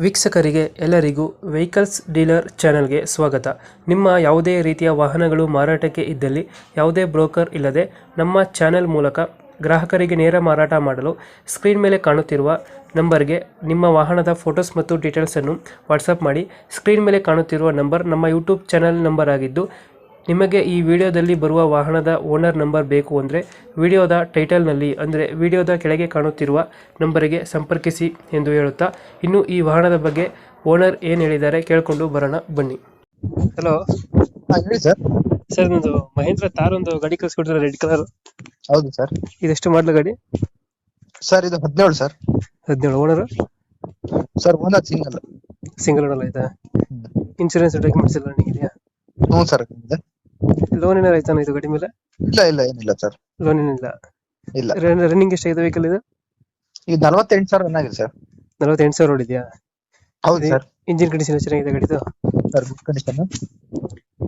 ವೀಕ್ಷಕರಿಗೆ ಎಲ್ಲರಿಗೂ vehicles dealer ಚಾನೆಲ್ಗೆ ಸ್ವಾಗತ. ನಿಮ್ಮ ಯಾವುದೇ ರೀತಿಯ ವಾಹನಗಳು ಮಾರಾಟಕ್ಕೆ ಇದ್ದಲ್ಲಿ ಯಾವುದೇ ಬ್ರೋಕರ್ ಇಲ್ಲದೆ ನಮ್ಮ ಚಾನೆಲ್ ಮೂಲಕ ಗ್ರಾಹಕರಿಗೆ ನೇರ ಮಾರಾಟ ಮಾಡಲು ಸ್ಕ್ರೀನ್ ಮೇಲೆ ಕಾಣುತ್ತಿರುವ ನಂಬರ್ಗೆ ನಿಮ್ಮ ವಾಹನದ ಫೋಟೋಸ್ ಮತ್ತು ಡೀಟೇಲ್ಸನ್ನು ವಾಟ್ಸಪ್ ಮಾಡಿ. ಸ್ಕ್ರೀನ್ ಮೇಲೆ ಕಾಣುತ್ತಿರುವ ನಂಬರ್ ನಮ್ಮ ಯೂಟ್ಯೂಬ್ ಚಾನೆಲ್ ನಂಬರ್ ಆಗಿದ್ದು, ನಿಮಗೆ ಈ ವಿಡಿಯೋದಲ್ಲಿ ಬರುವ ವಾಹನದ ಓನರ್ ನಂಬರ್ ಬೇಕು ಅಂದರೆ ವಿಡಿಯೋದ ಟೈಟಲ್ನಲ್ಲಿ ಅಂದರೆ ವಿಡಿಯೋದ ಕೆಳಗೆ ಕಾಣುತ್ತಿರುವ ನಂಬರಿಗೆ ಸಂಪರ್ಕಿಸಿ ಎಂದು ಹೇಳುತ್ತಾ, ಇನ್ನು ಈ ವಾಹನದ ಬಗ್ಗೆ ಓನರ್ ಏನು ಹೇಳಿದ್ದಾರೆ ಕೇಳಿಕೊಂಡು ಬರೋಣ ಬನ್ನಿ. ಹಲೋ ಹೇಳಿ ಸರ್. ಸರ್, ಒಂದು ಮಹೇಂದ್ರ ತಾರ್ ಒಂದು ಗಾಡಿ ಕಳಿಸ್ಕೊಡ್ತಾರೆ, ರೆಡ್ ಕಲರ್. ಹೌದು ಸರ್. ಇದೆಷ್ಟು ಮಾಡಲ ಗಾಡಿ? ಸರ್ ಇದು 17 sir. 17. Owner sir owner single owner ಆಯ್ತಾ? ಇನ್ಶೂರೆನ್ಸ್ ಡಾಕ್ಯುಮೆಂಟ್ಸ್ ಎಲ್ಲ ರನ್ನಿಂಗ್ ಇದೆಯಾ? ಹ್ಞೂ ಸರ್ ಇದೆ. ಲೋನ್ ಏನಾರು ಆಯ್ತಾನ ಇದು ಗಾಡಿ ಮೇಲೆ? ಇಲ್ಲ ಏನಿಲ್ಲ ಸರ್. ಲೋನ್ ಏನಿಲ್ಲ. ಇಲ್ಲ. ರನ್ನಿಂಗ್ ಎಷ್ಟಾಗಿದೆ ವೆಹಿಕಲ್ ಇದು? ಇದು 48,000 ರನ್ ಆಗಿದೆ ಸರ್. 48,000 ಹೊಡಿದ್ಯಾ? ಹೌದು ಸರ್. ಇಂಜಿನ್ ಕಂಡೀಷನ್ ಚೆನ್ನಾಗಿದೆ ಗಾಡಿದು? Sir good condition.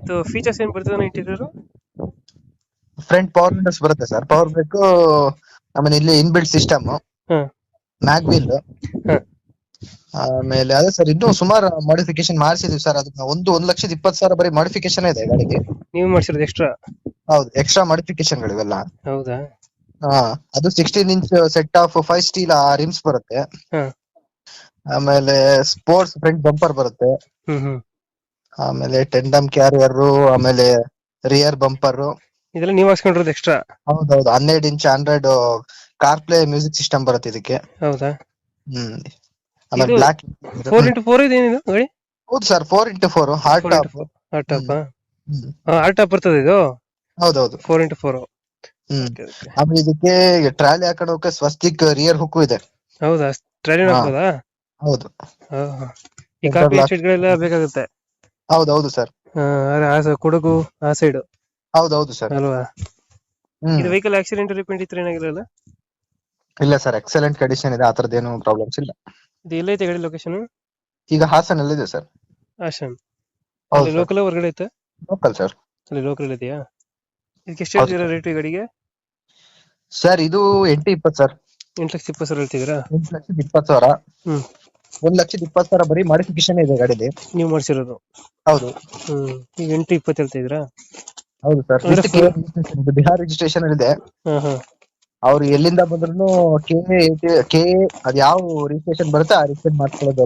ಇದು ಫೀಚರ್ಸ್ ಏನ್ ಬರ್ತದೆ ಇಂಟೀರಿಯರ್? ಫ್ರಂಟ್ ಪವರ್ ವಿಂಡೋಸ್ ಬರುತ್ತೆ ಸರ್, ಪವರ್ ಬ್ರೇಕ್, ಆಮೇಲೆ ಇಲ್ಲಿ ಇನ್ಬಿಲ್ಟ್ ಸಿಸ್ಟಮ್, ಹಾಂ ಮ್ಯಾಗ್ ವೀಲ್, ಹಾಂ ಆಮೇಲೆ ಅದೇ ಸರ್ ಇನ್ನೂ ಸುಮಾರು ಮಾಡಿಫಿಕೇಶನ್ ಮಾಡಿಸಿದೀವಿ ಸರ್. ಅದನ್ನ 1,20,000 ಬರೀ ಮಾಡಿಫಿಕೇಶನ್ ಇದೆ ಗಾಡಿಗೆ. ನೀವು ಮಾಡಿಸಿರೋದು ಎಕ್ಸ್ಟ್ರಾ? ಹೌದು, ಎಕ್ಸ್ಟ್ರಾ ಮಾಡಿಫಿಕೇಶನ್ ಗಳಿವೆಲ್ಲ. ಹೌದಾ? ಅದು 16 inch set of 5 steel RIMS ಬರುತ್ತೆ. ಹಾಂ. ಆಮೇಲೆ ಸ್ಪೋರ್ಟ್ಸ್ ಫ್ರಂಟ್ ಬಂಪರ್ ಬರುತ್ತೆ. ಆಮೇಲೆ ಟೆಂಡಮ್ ಕ್ಯಾರಿಯರ್, ಆಮೇಲೆ ರಿಯರ್ ಬಂಪರ್. ಇದೆಲ್ಲ ನೀವು ಹಾಕ್ಸ್ಕೊಂಡಿರೋದು ಎಕ್ಸ್ಟ್ರಾ? ಹೌದೌದು, 12 inch Android car play music system ಬರುತ್ತೆ ಇದಕ್ಕೆ. ಹೌದಾ? ಆಮೇಲೆ ಇದು ಬ್ಲಾಕ್ 4x4 ಇದೇನಿದು ಗಾಡಿ? ಹೌದು sir, 4x4 hard top. Hard top? Hard top ಬರ್ತದೆ ಇದು? ಹೌದೌದು, 4x4. ಆಮೇಲೆ ಇದಕ್ಕೆ ಟ್ರಾಲಿ ಹಾಕೋಕೆ ಸ್ವಸ್ತಿಕ್ ರಿಯರ್ ಹುಕ್ ಇದೆ. ಹೌದಾ? ಟ್ರೈನ್ ಹಾಕ್ಬೋದಾ? ಹೌದು. ಈ ಕಾಪಿ ಶೀಟ್ಗಳೆಲ್ಲ ಬೇಕಾಗುತ್ತೆ? ಹೌದೌದು ಸರ್. ಕೊಡಗು ಆ ಸೈಡ್? ಹೌದೌದು ಸರ್. ಅಲ್ವಾ? ಇದು ವೆಹಿಕಲ್ ಆಕ್ಸಿಡೆಂಟ್ ರಿಪೇಂಟ್ ಇತ್ತು ಏನಾಗಿರಲ್ಲ? ಇಲ್ಲ ಸರ್, ಎಕ್ಸಲೆಂಟ್ ಕಂಡೀಷನ್ ಇದೆ, ಆ ತರದ್ದು ಏನು ಪ್ರಾಬ್ಲಮ್ಸ್ ಇಲ್ಲ. ಇದು ಎಲ್ಲೈತೆ ಗಾಡಿ ಲೊಕೇಶನ್? ಈಗ ಹಾಸನಲ್ಲಿ ಇದೆ ಸರ್. ಹಾಸನ್? ಹೌದು ಅಲ್ಲಿ ಲೋಕಲ್ ಹೊರಗಡೆ ಐತೆ? Local sir. ಅಲ್ಲಿ ಲೋಕಲ್ ಇದೆಯಾ? ಇದಕ್ಕೆ ಎಷ್ಟು ಹೇಳ್ತೀರಾ ರೇಟ್ ಈ ಗಾಡಿಗೆ? ಸರ್ ಇದು 820 ಸರ್. 8,20,000 ಹೇಳ್ತಿದ್ದೀರಾ? 8,20,000. ಹ್ಮ್. 1,20,000 ಬರೀ ಮಾಡಿಫಿಕೇಶನ್ ಇದೆ ಗಾಡಿಲಿ. ನೀವು ಮಾಡಿಸಿರೋದು? ಹೌದು. ಈಗ 8,20 ಹೇಳ್ತಾ ಇದ್ದೀರಾ? ಹೌದು ಸರ್. ಬಿಹಾರ್ ರಿಜಿಸ್ಟ್ರೇಷನ್ ಇದೆ. ಅವ್ರು ಎಲ್ಲಿಂದ ಬಂದ್ರು ಕೆ ಅದ್ ಯಾವ ರಿಜಿಸ್ಟ್ರೇಷನ್ ಬರುತ್ತೆ ಆ ರಿಜಿಸ್ಟ್ರೇಷನ್ ಮಾಡ್ಕೊಳ್ಳೋದು.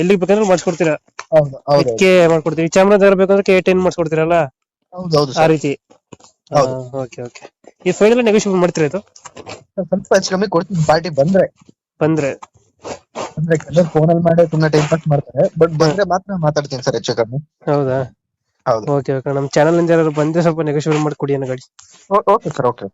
ಎಲ್ಲಿಗೆ ಬೇಕಂದ್ರೆ ಮಾಡಿಸ್ಕೊಡ್ತೀರಾ? ಹೌದು ಹೌದು ಮಾಡ್ಕೊಡ್ತೀವಿ. ಚಾಮರಾಜನಗರ ಬೇಕಂದ್ರೆ K10 ಮಾಡಿಸ್ಕೊಡ್ತೀರಲ್ಲ ಹೌದು ಆ ರೀತಿ? Okay okay. ಈ ಫೈನಲ್ ನೆಗೋಷಿಯೇಟ್ ಮಾಡ್ತೀರಾ ಇದು? ಸ್ವಲ್ಪ ಹೆಚ್ಚು ಕಮ್ಮಿ ಕೊಡ್ತೀನಿ ಪಾರ್ಟಿ ಬಂದ್ರೆ. ಅಂದ್ರೆ ಕೆಲವರು ಫೋನ್ ಅಲ್ಲಿ ಮಾಡಿ ತುಂಬಾ ಟೈಮ್ ಪಾಸ್ ಮಾಡ್ತಾರೆ, ಬಟ್ ಬಂದ್ರೆ ಮಾತ್ರ ಮಾತಾಡ್ತೀನಿ ಸರ್ ಹೆಚ್ಚು ಕಮ್ಮಿ. ಹೌದಾ? ಹೌದು. Okay okay. ನಮ್ಮ ಚಾನಲ್ ಇಂದ ಯಾರು ಬಂದ್ರೆ ಸ್ವಲ್ಪ ನೆಗೋಷಿಯೇಟ್ ಮಾಡಿ ಕೊಡಿ ಅನ್ನೋ ಗಾಡಿ. Okay sir, okay.